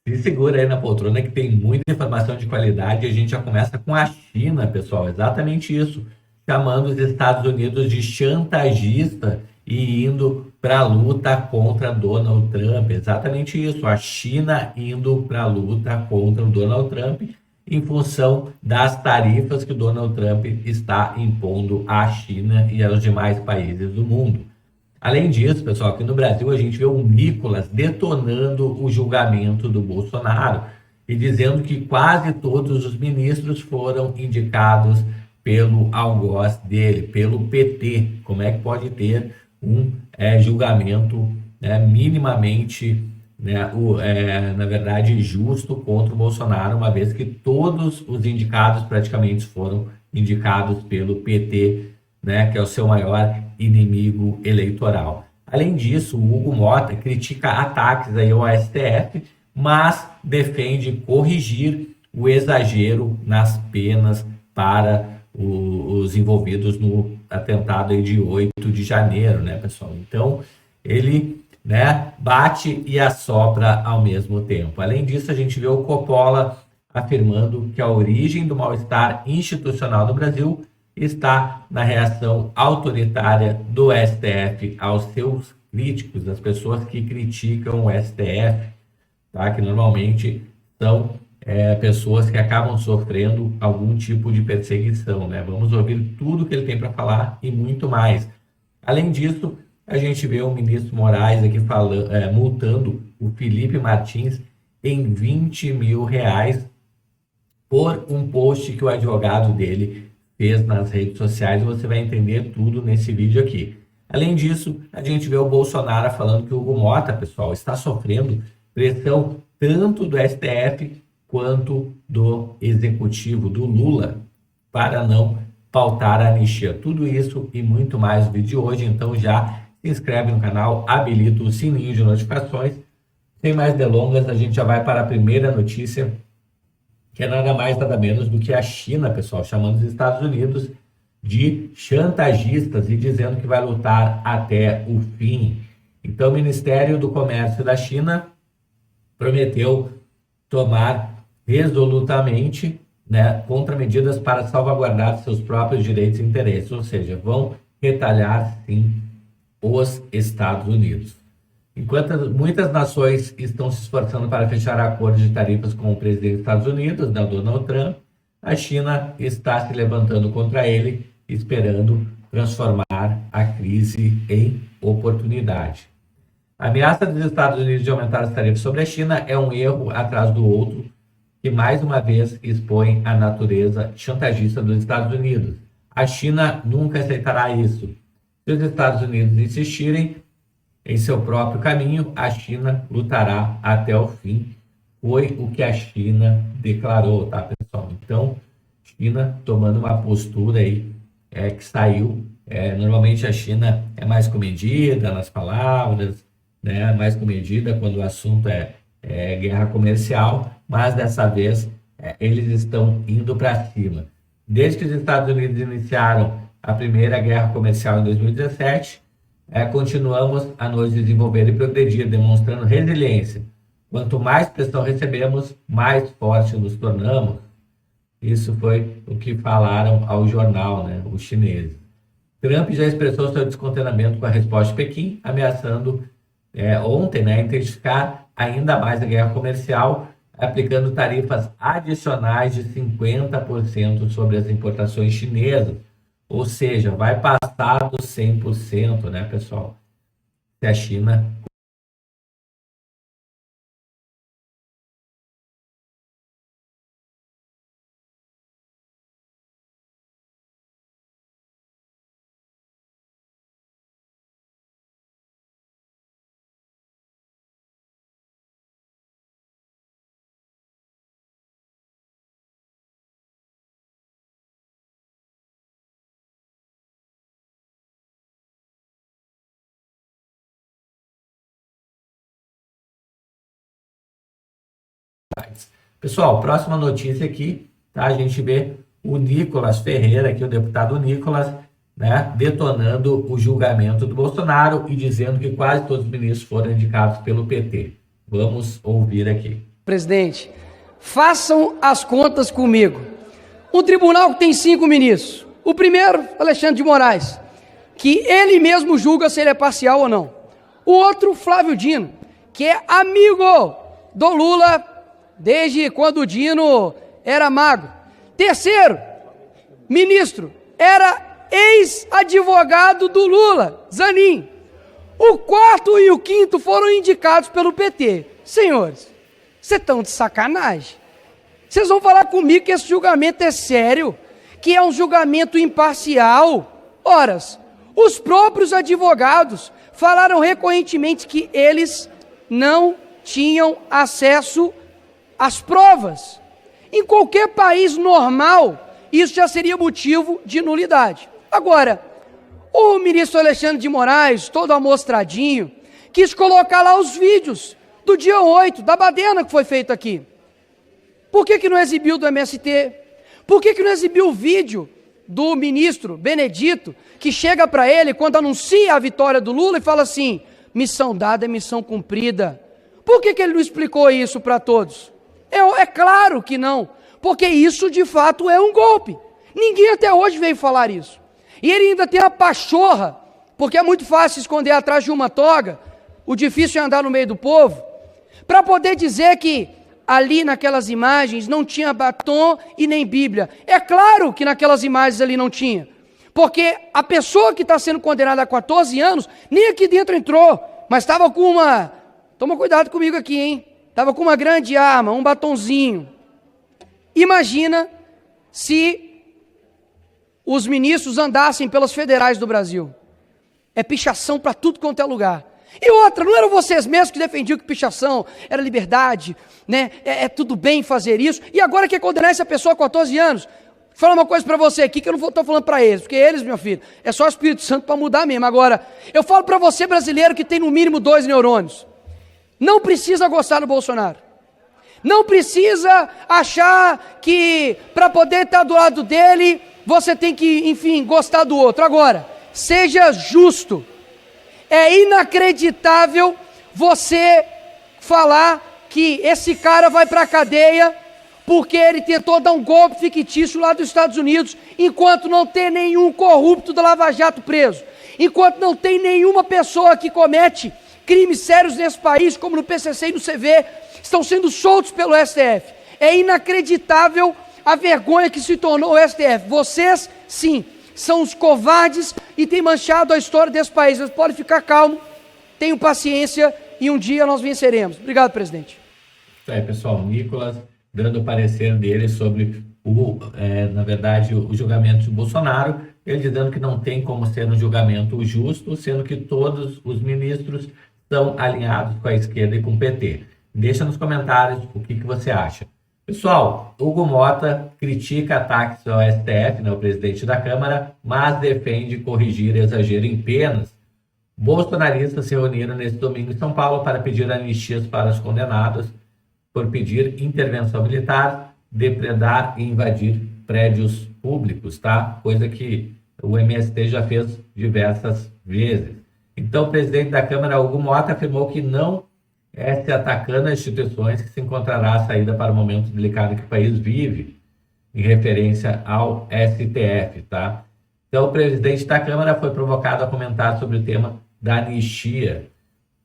Se segura aí na poltrona que tem muita informação de qualidade e a gente já começa com a China, pessoal. Exatamente isso. Chamando os Estados Unidos de chantagista e indo para a luta contra Donald Trump. Exatamente isso. A China indo para a luta contra o Donald Trump em função das tarifas que o Donald Trump está impondo à China e aos demais países do mundo. Além disso, pessoal, aqui no Brasil a gente vê o Nicolas detonando o julgamento do Bolsonaro e dizendo que quase todos os ministros foram indicados pelo algoz dele, pelo PT. Como é que pode ter um julgamento, né, minimamente, né, na verdade, justo contra o Bolsonaro, uma vez que todos os indicados praticamente foram indicados pelo PT, né, que é o seu maior inimigo eleitoral. Além disso, o Hugo Mota critica ataques aí ao STF, mas defende corrigir o exagero nas penas para os envolvidos no atentado aí de 8 de janeiro, né, pessoal? Então, ele, né, bate e assopra ao mesmo tempo. Além disso, a gente vê o Coppola afirmando que a origem do mal-estar institucional no Brasil está na reação autoritária do STF aos seus críticos, as pessoas que criticam o STF, tá? Que normalmente são pessoas que acabam sofrendo algum tipo de perseguição, né? Vamos ouvir tudo que ele tem para falar e muito mais. Além disso, a gente vê o ministro Moraes aqui falando, multando o Felipe Martins em R$ 20.000 por um post que o advogado dele fez nas redes sociais. Você vai entender tudo nesse vídeo aqui. Além disso, a gente vê o Bolsonaro falando que o Hugo Mota, pessoal, está sofrendo pressão tanto do STF quanto do executivo, do Lula, para não pautar a anistia. Tudo isso e muito mais no vídeo de hoje. Então já se inscreve no canal, habilita o sininho de notificações. Sem mais delongas, a gente já vai para a primeira notícia, que é nada mais, nada menos do que a China, pessoal, chamando os Estados Unidos de chantagistas e dizendo que vai lutar até o fim. Então, o Ministério do Comércio da China prometeu tomar resolutamente, né, contramedidas para salvaguardar seus próprios direitos e interesses, ou seja, vão retalhar, sim, os Estados Unidos. Enquanto muitas nações estão se esforçando para fechar acordos de tarifas com o presidente dos Estados Unidos, né, Donald Trump, a China está se levantando contra ele, esperando transformar a crise em oportunidade. A ameaça dos Estados Unidos de aumentar as tarifas sobre a China é um erro atrás do outro, que mais uma vez expõe a natureza chantagista dos Estados Unidos. A China nunca aceitará isso. Se os Estados Unidos insistirem em seu próprio caminho, a China lutará até o fim. Foi o que a China declarou, tá, pessoal? Então, China tomando uma postura aí que saiu. Normalmente a China é mais comedida nas palavras, né? Mais comedida quando o assunto é guerra comercial, mas dessa vez eles estão indo para cima. Desde que os Estados Unidos iniciaram a primeira guerra comercial em 2017, continuamos a nos desenvolver e progredir, demonstrando resiliência. Quanto mais pressão recebemos, mais forte nos tornamos. Isso foi o que falaram ao jornal, né, os chineses. Trump já expressou seu descontentamento com a resposta de Pequim, ameaçando ontem, né, intensificar ainda mais a guerra comercial, aplicando tarifas adicionais de 50% sobre as importações chinesas. Ou seja, vai passar dos 100%, né, pessoal? Se a China... Pessoal, próxima notícia aqui, tá? A gente vê o Nicolas Ferreira, aqui o deputado Nicolas, né, detonando o julgamento do Bolsonaro e dizendo que quase todos os ministros foram indicados pelo PT. Vamos ouvir aqui. Presidente, façam as contas comigo. Um tribunal que tem 5 ministros. O primeiro, Alexandre de Moraes, que ele mesmo julga se ele é parcial ou não. O outro, Flávio Dino, que é amigo do Lula desde quando o Dino era magro. Terceiro, ministro, era ex-advogado do Lula, Zanin. O quarto e o quinto foram indicados pelo PT. Senhores, vocês estão de sacanagem? Vocês vão falar comigo que esse julgamento é sério? Que é um julgamento imparcial? Horas, os próprios advogados falaram recorrentemente que eles não tinham acesso às provas. Em qualquer país normal, isso já seria motivo de nulidade. Agora, o ministro Alexandre de Moraes, todo amostradinho, quis colocar lá os vídeos do dia 8, da baderna que foi feita aqui. Por que não exibiu do MST? Por que não exibiu o vídeo do ministro Benedito, que chega para ele quando anuncia a vitória do Lula e fala assim, missão dada é missão cumprida? Por que ele não explicou isso para todos? É claro que não, porque isso de fato é um golpe. Ninguém até hoje veio falar isso. E ele ainda tem a pachorra, porque é muito fácil esconder atrás de uma toga, o difícil é andar no meio do povo, para poder dizer que ali naquelas imagens não tinha batom e nem Bíblia. É claro que naquelas imagens ali não tinha, porque a pessoa que está sendo condenada a 14 anos, nem aqui dentro entrou, mas estava com uma, toma cuidado comigo aqui, hein? Estava com uma grande arma, um batonzinho. Imagina se os ministros andassem pelas federais do Brasil. É pichação para tudo quanto é lugar. E outra, não eram vocês mesmos que defendiam que pichação era liberdade, né? É tudo bem fazer isso, e agora quer condenar essa pessoa a 14 anos? Vou falar uma coisa para você aqui que eu não estou falando para eles, porque eles, meu filho, é só o Espírito Santo para mudar mesmo. Agora, eu falo para você, brasileiro, que tem no mínimo 2 neurônios. Não precisa gostar do Bolsonaro. Não precisa achar que para poder estar do lado dele, você tem que, enfim, gostar do outro. Agora, seja justo. É inacreditável você falar que esse cara vai para a cadeia porque ele tentou dar um golpe fictício lá dos Estados Unidos, enquanto não tem nenhum corrupto da Lava Jato preso, enquanto não tem nenhuma pessoa que comete crimes sérios nesse país, como no PCC e no CV, estão sendo soltos pelo STF. É inacreditável a vergonha que se tornou o STF. Vocês, sim, são os covardes e têm manchado a história desse país. Mas pode ficar calmo, tenham paciência e um dia nós venceremos. Obrigado, presidente. Isso aí, pessoal. Nicolas dando o parecer dele sobre, na verdade, o julgamento de Bolsonaro, ele dizendo que não tem como ser um julgamento justo, sendo que todos os ministros estão alinhados com a esquerda e com o PT. Deixa nos comentários o que você acha. Pessoal, Hugo Mota critica ataques ao STF, né, o presidente da Câmara, mas defende corrigir exagero em penas. Bolsonaristas se reuniram nesse domingo em São Paulo para pedir anistias para os condenados por pedir intervenção militar, depredar e invadir prédios públicos, tá? Coisa que o MST já fez diversas vezes. Então, o presidente da Câmara, Hugo Mota, afirmou que não se atacando as instituições que se encontrará a saída para o momento delicado que o país vive, em referência ao STF, tá? Então, o presidente da Câmara foi provocado a comentar sobre o tema da anistia,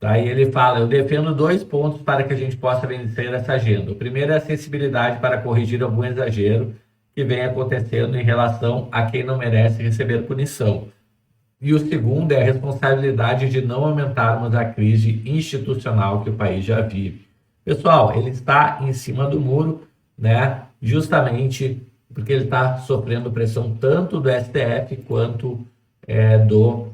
tá? E ele fala, eu defendo 2 pontos para que a gente possa vencer essa agenda. O primeiro é a sensibilidade para corrigir algum exagero que vem acontecendo em relação a quem não merece receber punição. E o segundo é a responsabilidade de não aumentarmos a crise institucional que o país já vive. Pessoal, ele está em cima do muro, né? Justamente porque ele está sofrendo pressão tanto do STF quanto do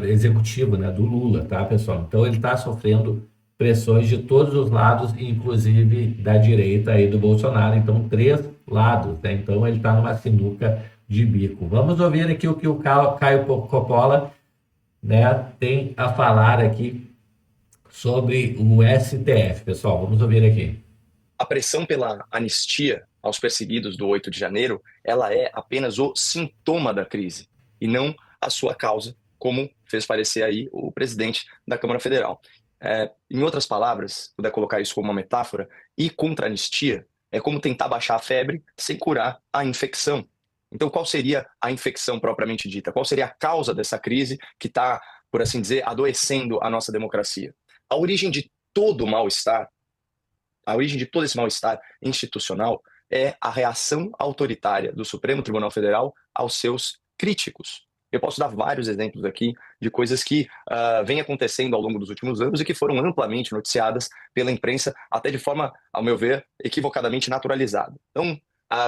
executivo, né? Do Lula, tá, pessoal? Então ele está sofrendo pressões de todos os lados, inclusive da direita aí do Bolsonaro. Então, 3 lados, né? Então ele está numa sinuca de bico. Vamos ouvir aqui o que o Caio Coppola, né, tem a falar aqui sobre o STF. Pessoal, vamos ouvir aqui. A pressão pela anistia aos perseguidos do 8 de janeiro, ela é apenas o sintoma da crise e não a sua causa, como fez parecer aí o presidente da Câmara Federal. Em outras palavras, se puder colocar isso como uma metáfora, ir contra a anistia é como tentar baixar a febre sem curar a infecção. Então, qual seria a infecção propriamente dita? Qual seria a causa dessa crise que está, por assim dizer, adoecendo a nossa democracia? A origem de todo mal-estar, a origem de todo esse mal-estar institucional é a reação autoritária do Supremo Tribunal Federal aos seus críticos. Eu posso dar vários exemplos aqui de coisas que vêm acontecendo ao longo dos últimos anos e que foram amplamente noticiadas pela imprensa, até de forma, ao meu ver, equivocadamente naturalizada. Então,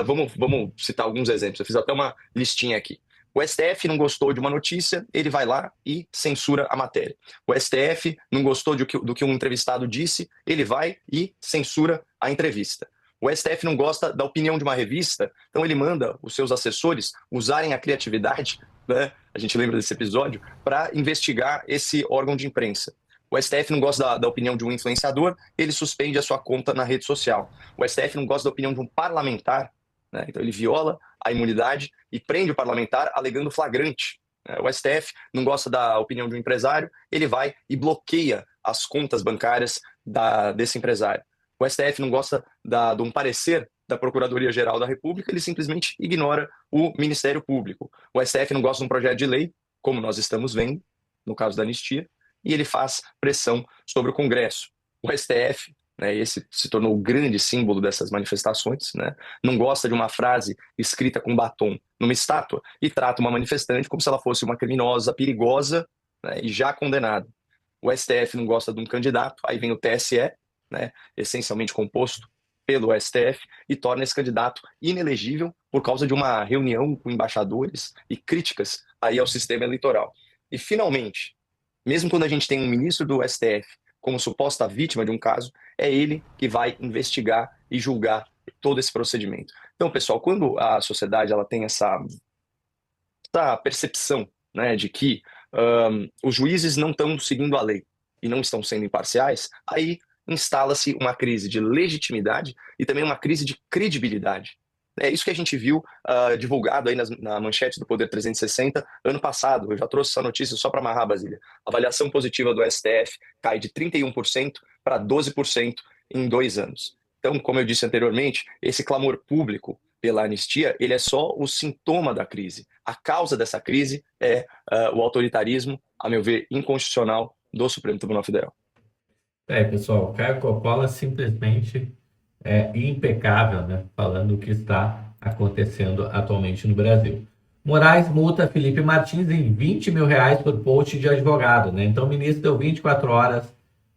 vamos citar alguns exemplos. Eu fiz até uma listinha aqui. O STF não gostou de uma notícia, ele vai lá e censura a matéria. O STF não gostou do que um entrevistado disse, ele vai e censura a entrevista. O STF não gosta da opinião de uma revista, então ele manda os seus assessores usarem a criatividade, né? A gente lembra desse episódio, para investigar esse órgão de imprensa. O STF não gosta da opinião de um influenciador, ele suspende a sua conta na rede social. O STF não gosta da opinião de um parlamentar, né? Então ele viola a imunidade e prende o parlamentar alegando flagrante. O STF não gosta da opinião de um empresário, ele vai e bloqueia as contas bancárias desse empresário. O STF não gosta de um parecer da Procuradoria-Geral da República, ele simplesmente ignora o Ministério Público. O STF não gosta de um projeto de lei, como nós estamos vendo, no caso da anistia, e ele faz pressão sobre o Congresso. O STF, né, esse se tornou o grande símbolo dessas manifestações, né, não gosta de uma frase escrita com batom numa estátua e trata uma manifestante como se ela fosse uma criminosa, perigosa, né, e já condenada. O STF não gosta de um candidato, aí vem o TSE, né, essencialmente composto pelo STF, e torna esse candidato inelegível por causa de uma reunião com embaixadores e críticas aí ao sistema eleitoral. E, finalmente, mesmo quando a gente tem um ministro do STF como suposta vítima de um caso, é ele que vai investigar e julgar todo esse procedimento. Então, pessoal, quando a sociedade ela tem essa percepção, né, de que os juízes não estão seguindo a lei e não estão sendo imparciais, aí instala-se uma crise de legitimidade e também uma crise de credibilidade. É isso que a gente viu divulgado aí na manchete do Poder 360 ano passado. Eu já trouxe essa notícia só para amarrar, Basília. A avaliação positiva do STF cai de 31% para 12% em 2 anos. Então, como eu disse anteriormente, esse clamor público pela anistia, ele é só o sintoma da crise. A causa dessa crise é o autoritarismo, a meu ver, inconstitucional do Supremo Tribunal Federal. Pessoal, Caio Coppola simplesmente é impecável, né? Falando o que está acontecendo atualmente no Brasil. Moraes multa Felipe Martins em R$20 mil por post de advogado, né? Então o ministro deu 24 horas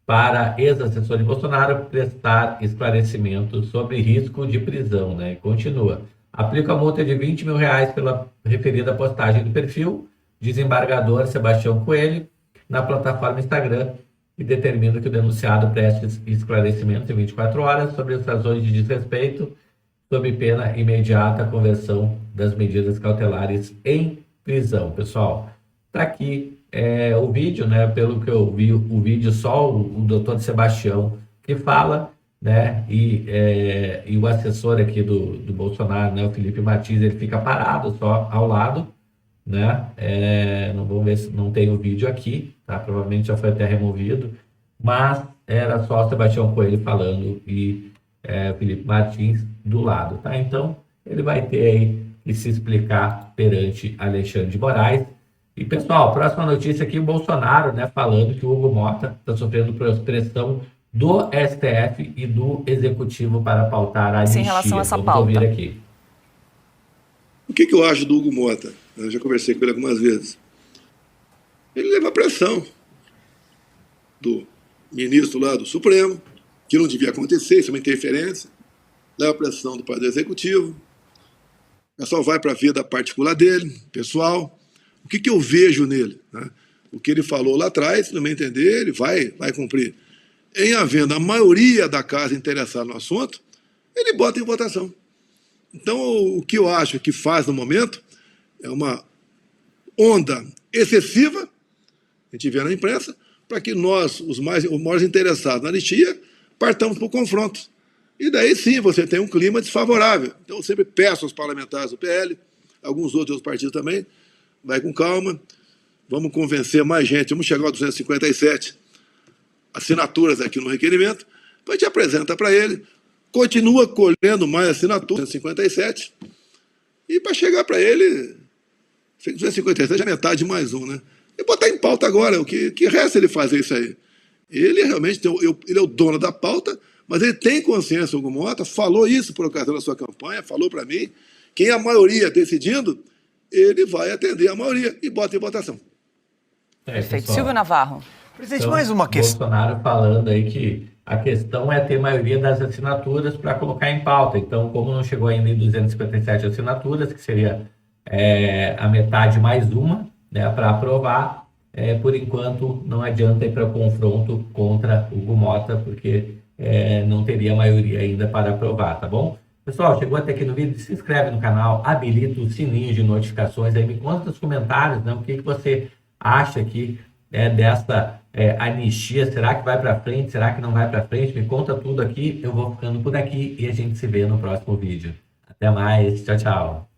para ex-assessor de Bolsonaro prestar esclarecimento sobre risco de prisão, né? E continua. Aplica a multa de R$20 mil pela referida postagem do perfil desembargador Sebastião Coelho na plataforma Instagram, e determina que o denunciado preste esclarecimentos em 24 horas sobre as razões de desrespeito, sob pena imediata conversão das medidas cautelares em prisão. Pessoal, tá aqui o vídeo, né? Pelo que eu vi, o vídeo só o doutor Sebastião que fala, né? E o assessor aqui do Bolsonaro, né? O Felipe Martins, ele fica parado só ao lado, né? Não vamos ver se não tem o vídeo aqui, tá? Provavelmente já foi até removido, mas era só o Sebastião Coelho falando e Felipe Martins do lado, tá? Então ele vai ter aí que se explicar perante Alexandre de Moraes. E pessoal, próxima notícia aqui, o Bolsonaro, né, falando que o Hugo Mota está sofrendo pressão do STF e do Executivo para pautar a anistia. Em relação a essa Vamos pauta. ouvir aqui. O que eu acho do Hugo Mota? Eu já conversei com ele algumas vezes. Ele leva a pressão do ministro lá do Supremo, que não devia acontecer, isso é uma interferência. Leva a pressão do Poder Executivo. O pessoal vai para a vida particular dele, pessoal. O que eu vejo nele? Né? O que ele falou lá atrás, no meu entender, ele vai cumprir. Em havendo a maioria da casa interessada no assunto, ele bota em votação. Então, o que eu acho que faz no momento é uma onda excessiva, a gente vê na imprensa, para que nós, os maiores interessados na anistia, partamos para o confronto. E daí sim você tem um clima desfavorável. Então eu sempre peço aos parlamentares do PL, alguns outros partidos também, vai com calma, vamos convencer mais gente, vamos chegar ao 257 assinaturas aqui no requerimento, a gente apresenta para ele, continua colhendo mais assinaturas, 257, e para chegar para ele, 257 é metade mais um, né? E botar em pauta agora, o que resta ele fazer isso aí? Ele realmente ele é o dono da pauta, mas ele tem consciência, Hugo Mota, falou isso por ocasião da sua campanha, falou para mim, quem a maioria decidindo, ele vai atender a maioria e bota em votação. Perfeito. Silvio Navarro. Presidente, Então, mais uma questão. Bolsonaro falando aí que a questão é ter maioria das assinaturas para colocar em pauta. Então, como não chegou ainda em 257 assinaturas, que seria a metade mais uma, né, para aprovar, por enquanto não adianta ir para o confronto contra o Hugo Mota, porque não teria maioria ainda para aprovar, tá bom? Pessoal, chegou até aqui no vídeo, se inscreve no canal, habilita o sininho de notificações, aí me conta nos comentários, né, o que você acha aqui dessa anistia, será que vai para frente, será que não vai para frente? Me conta tudo aqui, eu vou ficando por aqui e a gente se vê no próximo vídeo. Até mais, tchau, tchau.